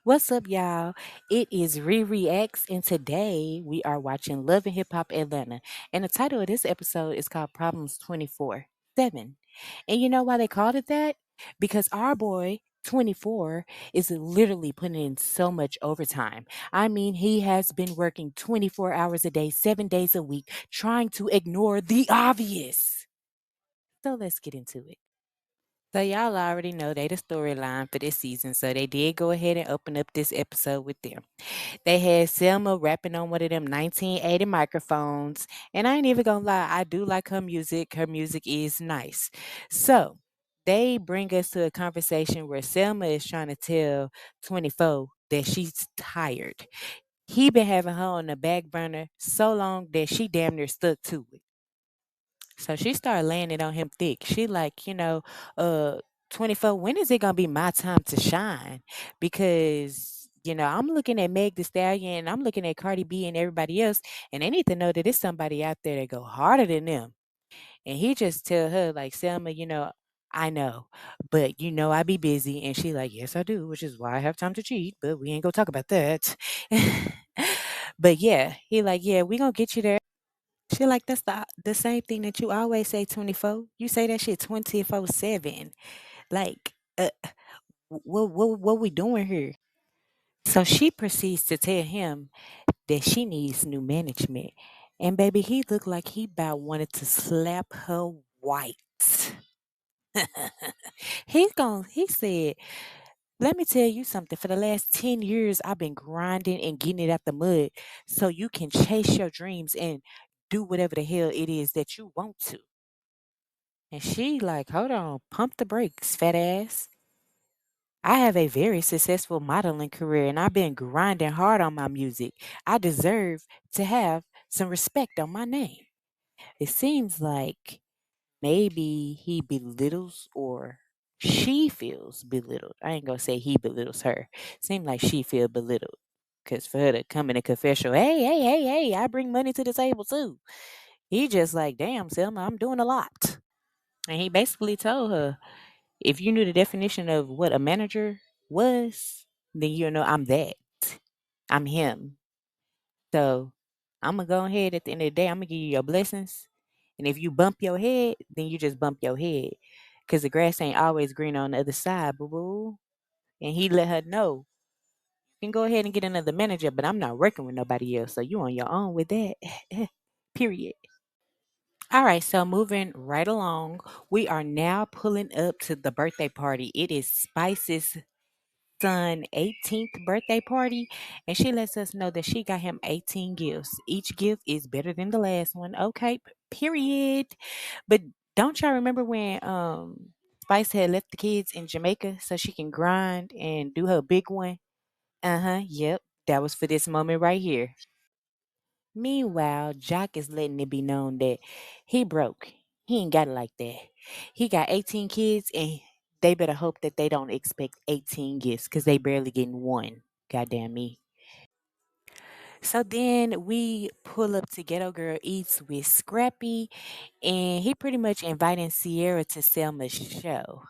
What's up, y'all? It is Riri X, and today we are watching Love and Hip Hop Atlanta. And the title of this episode is called Problems 24/7. And you know why they called it that? Because our boy, 24, is literally putting in so much overtime. I mean, he has been working 24 hours a day, 7 days a week, trying to ignore the obvious. So let's get into it. So y'all already know they the storyline for this season, so they did go ahead and open up this episode with them. They had Selma rapping on one of them 1980 microphones, and I ain't even gonna lie, I do like her music. Her music is nice. So they bring us to a conversation where Selma is trying to tell 24 that she's tired. He been having her on the back burner so long that she damn near stuck to it. So she started laying it on him thick. She like, uh 24, when is it gonna be my time to shine? Because, I'm looking at Meg the Stallion, and I'm looking at Cardi B and everybody else, and they need to know that there's somebody out there that go harder than them. And he just tell her, like, Selma, I know, but I be busy. And she like, yes, I do, which is why I have time to cheat, but we ain't gonna talk about that. But yeah, he like, yeah, we gonna get you there. She like that's the same thing that you always say 24. You say that shit 24/7. Like, what we doing here? So she proceeds to tell him that she needs new management. And baby, he looked like he about wanted to slap her white. He said, let me tell you something. For the last 10 years, I've been grinding and getting it out the mud so you can chase your dreams and do whatever the hell it is that you want to. And she like, hold on, pump the brakes, fat ass. I have a very successful modeling career and I've been grinding hard on my music. I deserve to have some respect on my name. It seems like maybe he belittles or she feels belittled. I ain't gonna say he belittles her. Seems like she feel belittled. Cause for her to come in a confessional, hey, I bring money to the table too. He just like, damn, Selma, I'm doing a lot. And he basically told her, if you knew the definition of what a manager was, then you know I'm that. I'm him. So I'm gonna go ahead at the end of the day, I'm gonna give you your blessings. And if you bump your head, then you just bump your head. Cause the grass ain't always green on the other side, boo boo. And he let her know, you can go ahead and get another manager, but I'm not working with nobody else. So you on your own with that. Period. All right, so moving right along, we are now pulling up to the birthday party. It is Spice's son 18th birthday party, and she lets us know that she got him 18 gifts. Each gift is better than the last one. Okay, period. But don't y'all remember when Spice had left the kids in Jamaica so she can grind and do her big one? Uh-huh, yep. That was for this moment right here. Meanwhile, Jock is letting it be known that he broke. He ain't got it like that. He got 18 kids, and they better hope that they don't expect 18 gifts because they barely getting one. Goddamn me. So then we pull up to Ghetto Girl Eats with Scrappy, and he pretty much inviting Sierra to Selma's show.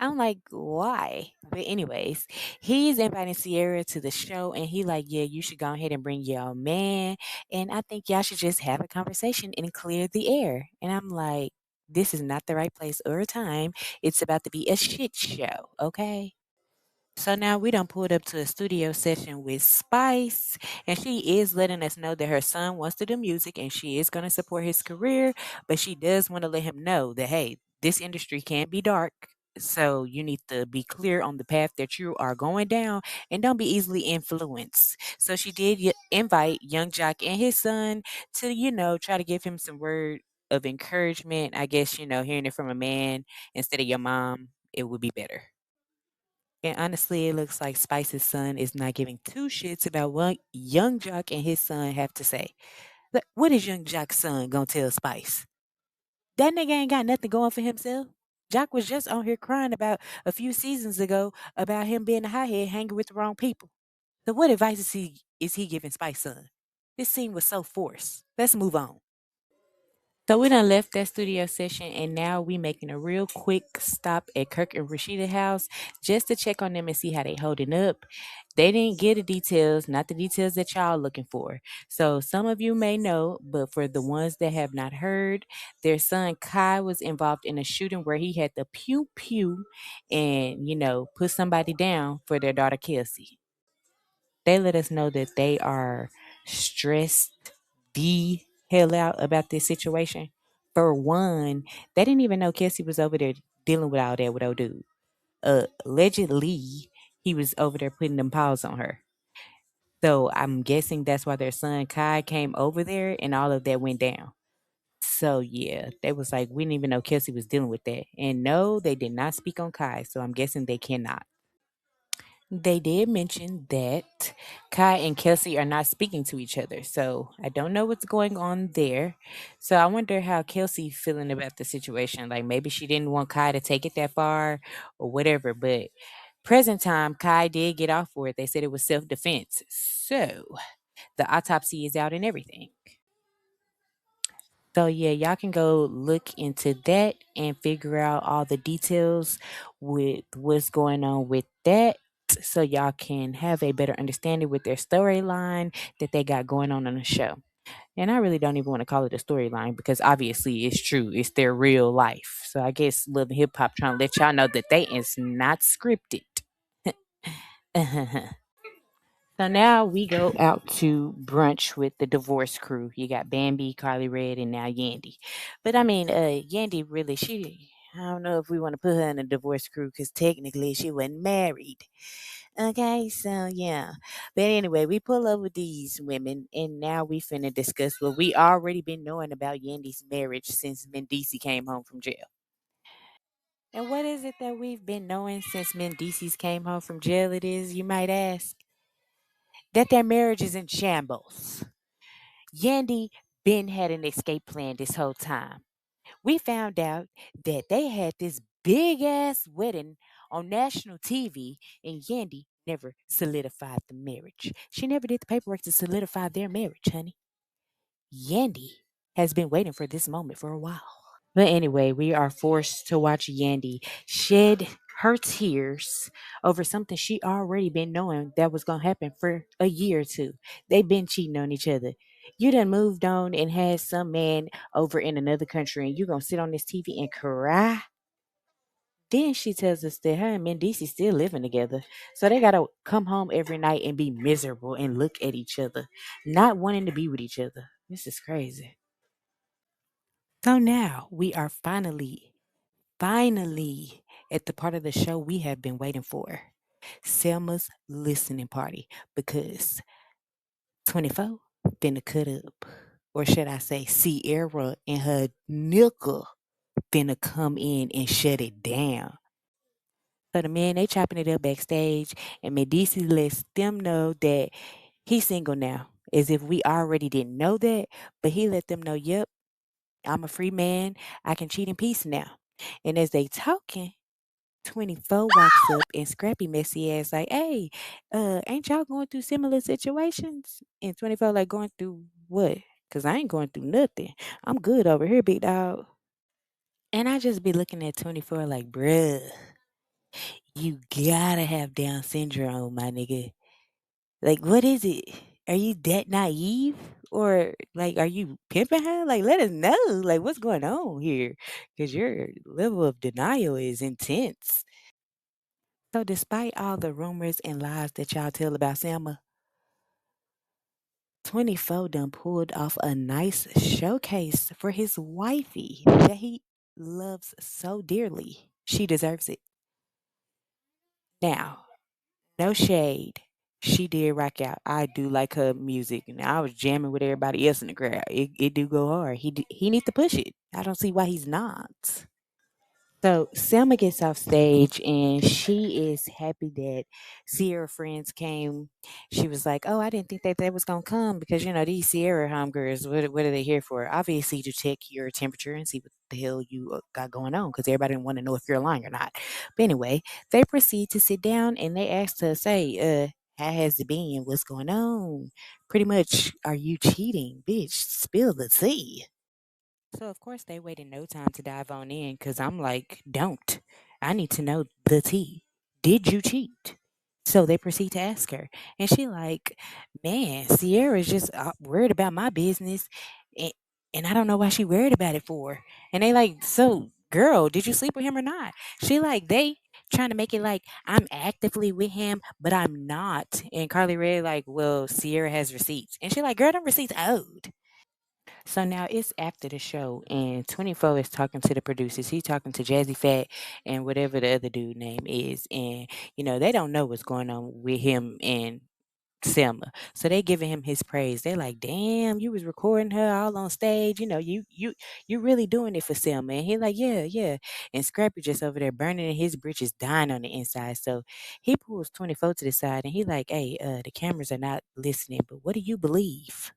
I'm like, why? But anyways, he's inviting Sierra to the show, and he like, yeah, you should go ahead and bring your man, and I think y'all should just have a conversation and clear the air. And I'm like, this is not the right place or time. It's about to be a shit show, okay? So now we done pulled up to a studio session with Spice, and she is letting us know that her son wants to do music and she is going to support his career, but she does want to let him know that, hey, this industry can be dark. So you need to be clear on the path that you are going down and don't be easily influenced. So she did invite Young Joc and his son to, try to give him some word of encouragement. I guess, hearing it from a man instead of your mom, it would be better. And honestly, it looks like Spice's son is not giving two shits about what Young Joc and his son have to say. What is Young Joc's son gonna tell Spice? That nigga ain't got nothing going for himself. Joc was just on here crying about a few seasons ago about him being a hothead hanging with the wrong people. So what advice is he giving Spice's son? This scene was so forced. Let's move on. So we done left that studio session and now we making a real quick stop at Kirk and Rasheeda house just to check on them and see how they holding up. They didn't get the details, not the details that y'all looking for. So some of you may know, but for the ones that have not heard, their son Kai was involved in a shooting where he had to pew pew and, put somebody down for their daughter Kelsey. They let us know that they are stressed the hell out about this situation. For one, they didn't even know Kelsey was over there dealing with all that with old dude. Allegedly, he was over there putting them paws on her. So I'm guessing that's why their son Kai came over there and all of that went down. So yeah, they was like, we didn't even know Kelsey was dealing with that. And no, they did not speak on Kai. So I'm guessing they cannot. They did mention that Kai and Kelsey are not speaking to each other. So I don't know what's going on there. So I wonder how Kelsey feeling about the situation. Like maybe she didn't want Kai to take it that far or whatever. But present time, Kai did get off for it. They said it was self defense. So the autopsy is out and everything. So yeah, y'all can go look into that and figure out all the details with what's going on with that. So y'all can have a better understanding with their storyline that they got going on the show. And I really don't even want to call it a storyline because obviously it's true. It's their real life. So I guess Love and Hip Hop trying to let y'all know that they is not scripted. So now we go out to brunch with the divorce crew. You got Bambi, Carly Red, and now Yandy. But I mean, Yandy really, I don't know if we want to put her in a divorce crew because technically she wasn't married. Okay, so yeah. But anyway, we pull up with these women, and now we finna discuss what we already been knowing about Yandy's marriage since Mendici came home from jail. And what is it that we've been knowing since Mendicis came home from jail? It is, you might ask, that their marriage is in shambles. Yandy Ben had an escape plan this whole time. We found out that they had this big ass wedding on national TV, and Yandy never solidified the marriage. She never did the paperwork to solidify their marriage, honey. Yandy has been waiting for this moment for a while. But anyway, we are forced to watch Yandy shed her tears over something she already been knowing that was gonna happen for a year or two. They've been cheating on each other. You done moved on and had some man over in another country and you gonna sit on this TV and cry? Then she tells us that her and Mendici still living together. So they gotta come home every night and be miserable and look at each other, not wanting to be with each other. This is crazy. So now we are finally at the part of the show we have been waiting for. Selma's listening party because 24 finna cut up. Or should I say Sierra and her nickel finna come in and shut it down. So the men they chopping it up backstage and Medici lets them know that he's single now. As if we already didn't know that, but he let them know, yep, I'm a free man. I can cheat in peace now. And as they talking, 24 walks up and Scrappy messy ass like, hey, ain't y'all going through similar situations? And 24 like going through what? Cause I ain't going through nothing. I'm good over here, big dog. And I just be looking at 24 like, bruh, you gotta have Down syndrome, my nigga. Like, what is it? Are you that naive? Or like, are you pimping her? Like, let us know. Like, what's going on here? Because your level of denial is intense. So, despite all the rumors and lies that y'all tell about Selma, 24 done pulled off a nice showcase for his wifey that he loves so dearly. She deserves it. Now, no shade. She did rock out. I do like her music, and I was jamming with everybody else in the crowd. It do go hard. He needs to push it. I don't see why he's not. So Selma gets off stage and she is happy that Sierra friends came. She was like, "Oh, I didn't think that they was gonna come because these Sierra homegirls. What are they here for? Obviously to check your temperature and see what the hell you got going on because everybody want to know if you're lying or not." But anyway, they proceed to sit down and they asked her, "Say, how has it been? What's going on? Pretty much, are you cheating, bitch? Spill the tea." So of course they waited no time to dive on in because I'm like, don't. I need to know the tea. Did you cheat? So they proceed to ask her. And she like, man, Sierra's just worried about my business. And, and I don't know why she worried about it for. And they like, so girl, did you sleep with him or not? She like, they trying to make it like I'm actively with him, but I'm not. And Carly Red like, well, Sierra has receipts. And she like, girl, them receipts owed. So now it's after the show, and 24 is talking to the producers. He's talking to Jazzy Fat and whatever the other dude name is. And, they don't know what's going on with him and Selma. So they giving him his praise. They're like, damn, you was recording her all on stage. You really doing it for Selma. And he like, yeah, yeah. And Scrappy just over there burning in his britches, dying on the inside. So he pulls 24 to the side and he like, hey, the cameras are not listening, but what do you believe?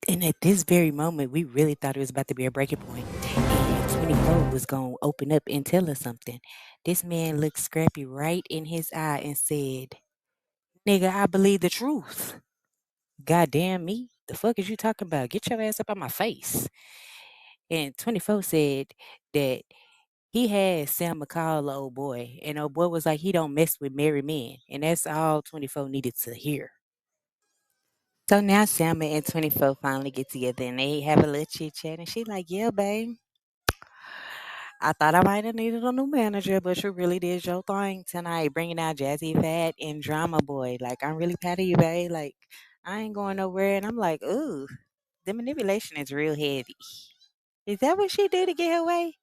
And at this very moment, we really thought it was about to be a breaking point. And 24 was going to open up and tell us something. This man looked Scrappy right in his eye and said, nigga, I believe the truth. Goddamn me. The fuck is you talking about? Get your ass up on my face. And 24 said that he had Sam call old boy. And old boy was like, he don't mess with married men. And that's all 24 needed to hear. So now Selma and 24 finally get together and they have a little chit chat. And she like, yeah, babe, I thought I might have needed a new manager, but you really did your thing tonight, bringing out Jazzy Fat and Drama Boy. Like, I'm really proud of you, babe. Like, I ain't going nowhere. And I'm like, ooh, the manipulation is real heavy. Is that what she did to get her way?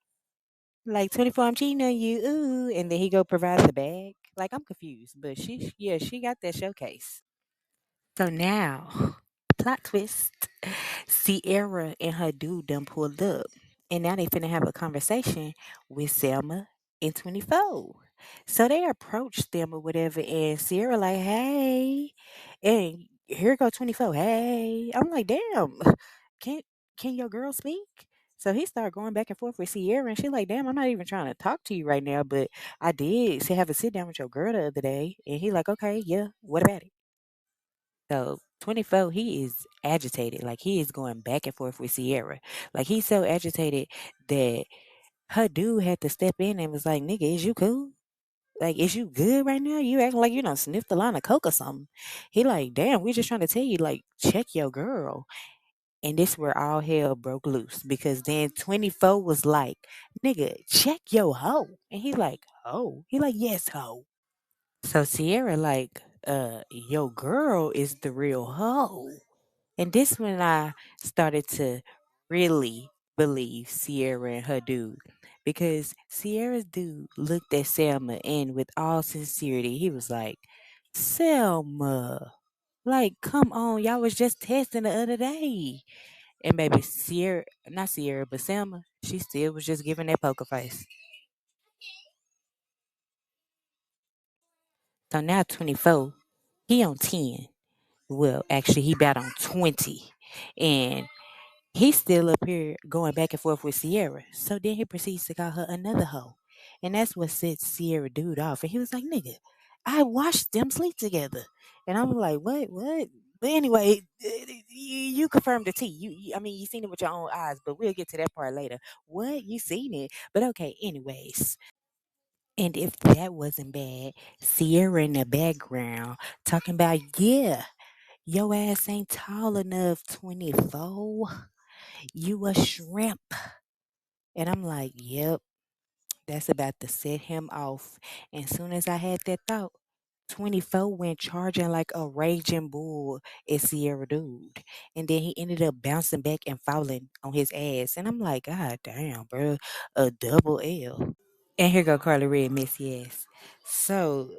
Like, 24, I'm cheating on you, ooh. And then he go provide the bag. Like, I'm confused. But yeah, she got that showcase. So now, plot twist. Sierra and her dude done pulled up. And now they finna have a conversation with Selma and 24. So they approached them or whatever, and Sierra like, hey. And here go 24, hey. I'm like, damn, can can your girl speak? So he started going back and forth with Sierra, and she like, damn, I'm not even trying to talk to you right now, but I did have a sit down with your girl the other day. And he like, okay, yeah, what about it? So 24, he is agitated. Like he is going back and forth with Sierra. Like he's so agitated that her dude had to step in and was like, nigga, is you cool? Like, is you good right now? You acting like you done sniffed a line of coke or something. He like, damn, we just trying to tell you, like, check your girl. And this where all hell broke loose because then 24 was like, nigga, check your hoe. And he like, hoe? He like, yes, hoe. So Sierra like, your girl is the real hoe. And this when I started to really believe Sierra and her dude. Because Sierra's dude looked at Selma and with all sincerity, he was like, Selma, like, come on, y'all was just testing the other day. And baby, Sierra, not Sierra, but Selma, she still was just giving that poker face. So now 24, he on 10. Well, actually, he about on 20. And he's still up here going back and forth with Sierra. So then he proceeds to call her another hoe. And that's what set Sierra dude off. And he was like, nigga, I watched them sleep together. And I'm like, what? But anyway, you confirmed the T. I mean, you seen it with your own eyes, but we'll get to that part later. What? You seen it? But okay, anyways. And if that wasn't bad, Sierra in the background talking about, yeah, your ass ain't tall enough, 24. You a shrimp. And I'm like, yep, that's about to set him off. And soon as I had that thought, 24 went charging like a raging bull at Sierra dude. And then he ended up bouncing back and falling on his ass. And I'm like, God damn, bro, a double L. And here go Carly Red, Miss Yes. So,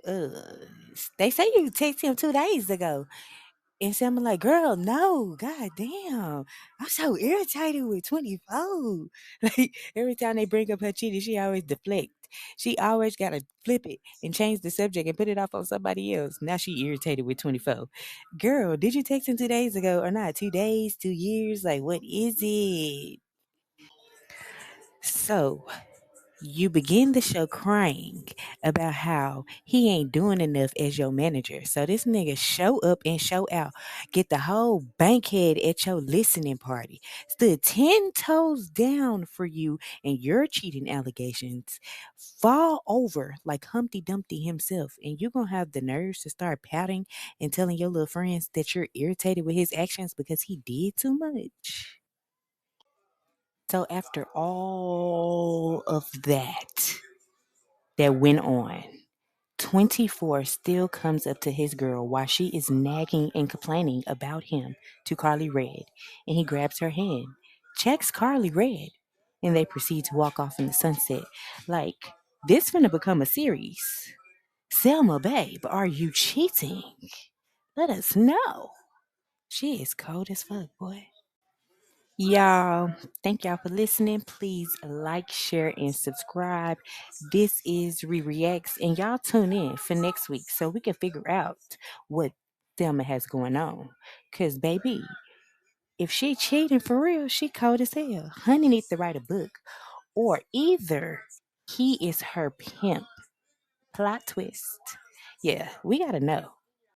they say you texted him 2 days ago. And so I'm like, girl, no, god damn. I'm so irritated with 24. Like every time they bring up her cheating, she always deflect. She always gotta flip it and change the subject and put it off on somebody else. Now she irritated with 24. Girl, did you text him 2 days ago or not? 2 days, 2 years? Like what is it? So You begin the show crying about how he ain't doing enough as your manager. So this nigga show up and show out. Get the whole bankhead at your listening party. Stood 10 toes down for you and your cheating allegations. Fall over like Humpty Dumpty himself. And you're going to have the nerves to start pouting and telling your little friends that you're irritated with his actions because he did too much. So after all of that went on, 24 still comes up to his girl while she is nagging and complaining about him to Carly Red, and he grabs her hand, checks Carly Red, and they proceed to walk off in the sunset. Like, this finna become a series. Selma, babe, are you cheating? Let us know. She is cold as fuck, boy. Y'all, thank y'all for listening. Please like, share, and subscribe. This is Re Reacts, and y'all tune in for next week so we can figure out what Thelma has going on. Cause baby, if she cheating for real, she cold as hell. Honey needs to write a book, or either he is her pimp. Plot twist. Yeah, we gotta know.